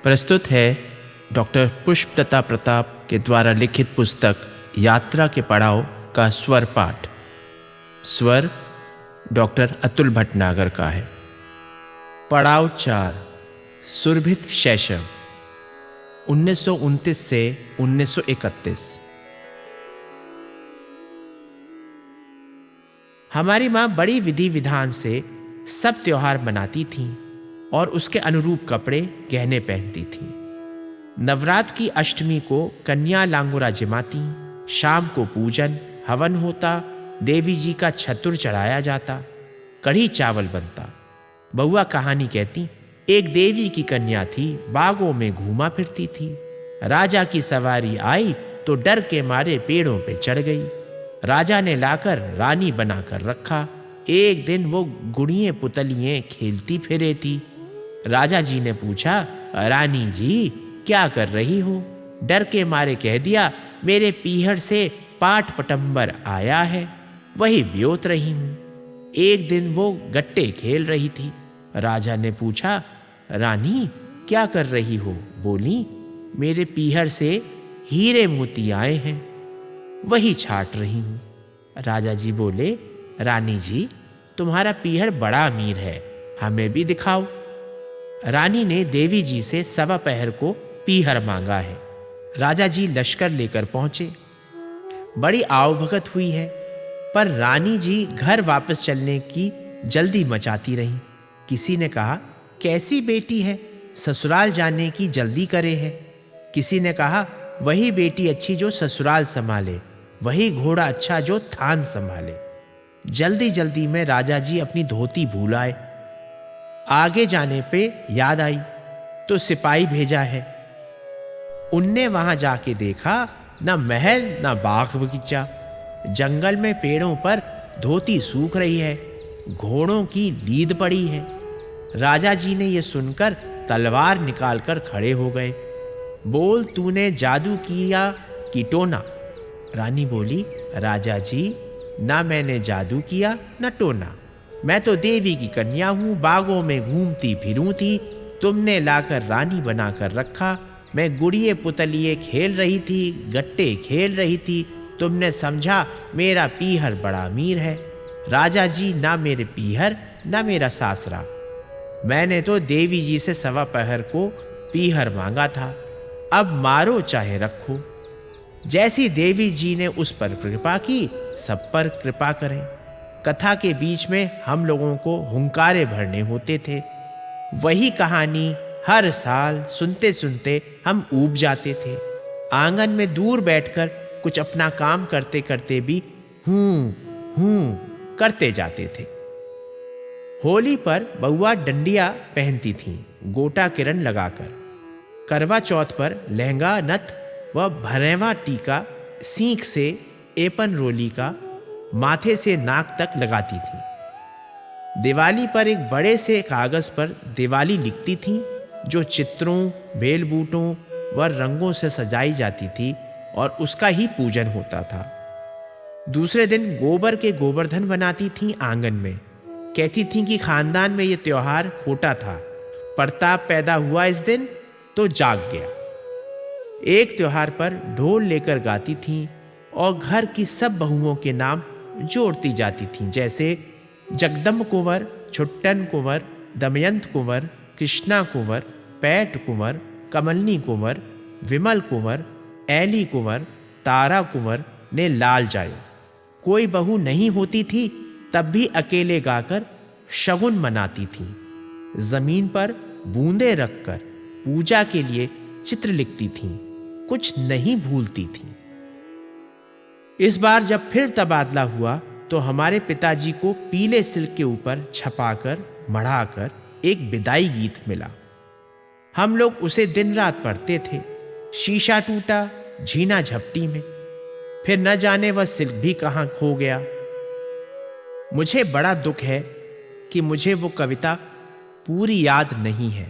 प्रस्तुत है डॉक्टर पुष्पलता प्रताप के द्वारा लिखित पुस्तक यात्रा के पड़ाव का स्वर पाठ। स्वर डॉक्टर अतुल भटनागर का है। पड़ाव 4, सुरभित शैशव, 1929 से 1931। हमारी माँ बड़ी विधि विधान से सब त्योहार मनाती थीं और उसके अनुरूप कपड़े गहने पहनती थीं। नवरात्र की अष्टमी को कन्या लांगुरा जिमाती, शाम को पूजन हवन होता, देवी जी का छतुर चढ़ाया जाता, कढ़ी चावल बनता। बउआ कहानी कहती, एक देवी की कन्या थी, बागों में घूमा फिरती थी। राजा की सवारी आई तो डर के मारे पेड़ों पे चढ़ गई। राजा ने लाकर रानी बनाकर रखा। एक दिन वो गुड़िए पुतलियां खेलती फिरे थी। राजा जी ने पूछा, रानी जी क्या कर रही हो? डर के मारे कह दिया, मेरे पीहर से पाट पटंबर आया है, वही ब्योत रही हूं। एक दिन वो गट्टे खेल रही थी। राजा ने पूछा, रानी क्या कर रही हो? बोली, मेरे पीहर से हीरे मोती आए हैं, वही छाट रही हूं। राजा जी बोले, रानी जी तुम्हारा पीहर बड़ा अमीर है, हमें भी दिखाओ। रानी ने देवी जी से सवा पहर को पीहर मांगा है। राजा जी लश्कर लेकर पहुंचे। बड़ी आवभगत हुई है, पर रानी जी घर वापस चलने की जल्दी मचाती रहीं। किसी ने कहा, कैसी बेटी है, ससुराल जाने की जल्दी करे है। किसी ने कहा, वही बेटी अच्छी जो ससुराल संभाले, वही घोड़ा अच्छा जो थान संभाले। जल्दी जल्दी में राजा जी अपनी धोती भूल आए। आगे जाने पे याद आई तो सिपाही भेजा है। उनने वहां जाके देखा, ना महल ना बाग बगीचा। जंगल में पेड़ों पर धोती सूख रही है, घोड़ों की लीद पड़ी है। राजा जी ने यह सुनकर तलवार निकालकर खड़े हो गए। बोल, तूने जादू किया कि टोना? रानी बोली, राजा जी ना मैंने जादू किया ना टोना, मैं तो देवी की कन्या हूं, बागों में घूमती फिरूं थी, तुमने लाकर रानी बनाकर रखा। मैं गुड़िए पुतलिए खेल रही थी, गट्टे खेल रही थी, तुमने समझा मेरा पीहर बड़ा अमीर है। राजा जी ना मेरे पीहर ना मेरा सासरा, मैंने तो देवी जी से सवा पहर को पीहर मांगा था, अब मारो चाहे रखो। जैसी देवी जी ने उस पर कृपा की, सब पर कृपा करें। कथा के बीच में हम लोगों को हुंकारे भरने होते थे। वही कहानी हर साल सुनते सुनते हम ऊब जाते थे। आंगन में दूर बैठकर कुछ अपना काम करते करते भी हूं करते जाते थे। होली पर बउआ डंडिया पहनती थीं, गोटा किरण लगाकर। करवा चौथ पर लहंगा नथ व भरेवा टीका सींख से एपन रोली का माथे से नाक तक लगाती थी। दिवाली पर एक बड़े से कागज पर दिवाली लिखती थी, जो चित्रों, बेल बूटों व रंगों से सजाई जाती थी और उसका ही पूजन होता था। दूसरे दिन गोबर के गोवर्धन बनाती थी आंगन में। कहती थी कि खानदान में यह त्योहार खोटा था, प्रताप पैदा हुआ इस दिन तो जाग गया। एक त्योहार पर ढोल लेकर गाती थी और घर की सब बहुओं के नाम जोड़ती जाती थीं, जैसे जगदम्ब कुंवर, छुट्टन कुंवर, दमयंत कुंवर, कृष्णा कुंवर, पैट कुंवर, कमलनी कुंवर, विमल कुंवर, ऐली कुंवर, तारा कुंवर ने लाल जायो। कोई बहू नहीं होती थी तब भी अकेले गाकर शगुन मनाती थी। जमीन पर बूंदे रखकर पूजा के लिए चित्र लिखती थीं, कुछ नहीं भूलती थीं। इस बार जब फिर तबादला हुआ तो हमारे पिताजी को पीले सिल्क के ऊपर छपाकर मढ़ाकर एक विदाई गीत मिला। हम लोग उसे दिन रात पढ़ते थे। शीशा टूटा झीना झपटी में, फिर न जाने वह सिल्क भी कहां खो गया। मुझे बड़ा दुख है कि मुझे वो कविता पूरी याद नहीं है,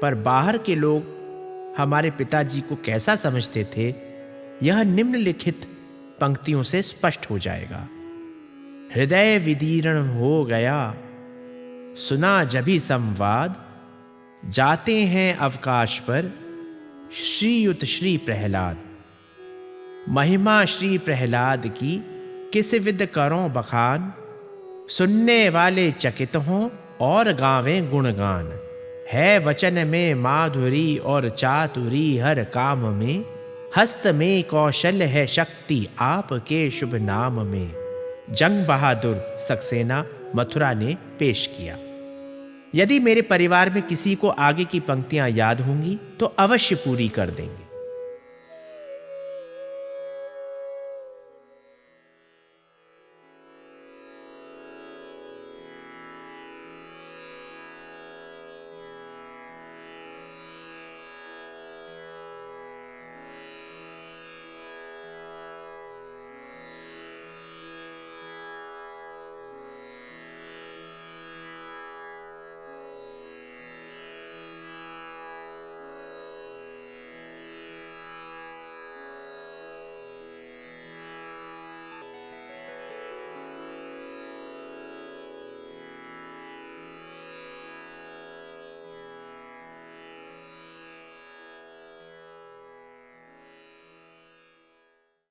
पर बाहर के लोग हमारे पिताजी को कैसा समझते थे, यह निम्नलिखित पंक्तियों से स्पष्ट हो जाएगा। हृदय विदीर्ण हो गया, सुना जभी संवाद, जाते हैं अवकाश पर श्रीयुत श्री प्रहलाद। महिमा श्री प्रहलाद की किस विद करों बखान, सुनने वाले चकित हों और गावें गुणगान। है वचन में माधुरी और चातुरी हर काम में, हस्त में कौशल है शक्ति आपके शुभ नाम में। जंग बहादुर सक्सेना, मथुरा ने पेश किया। यदि मेरे परिवार में किसी को आगे की पंक्तियां याद होंगी तो अवश्य पूरी कर देंगे।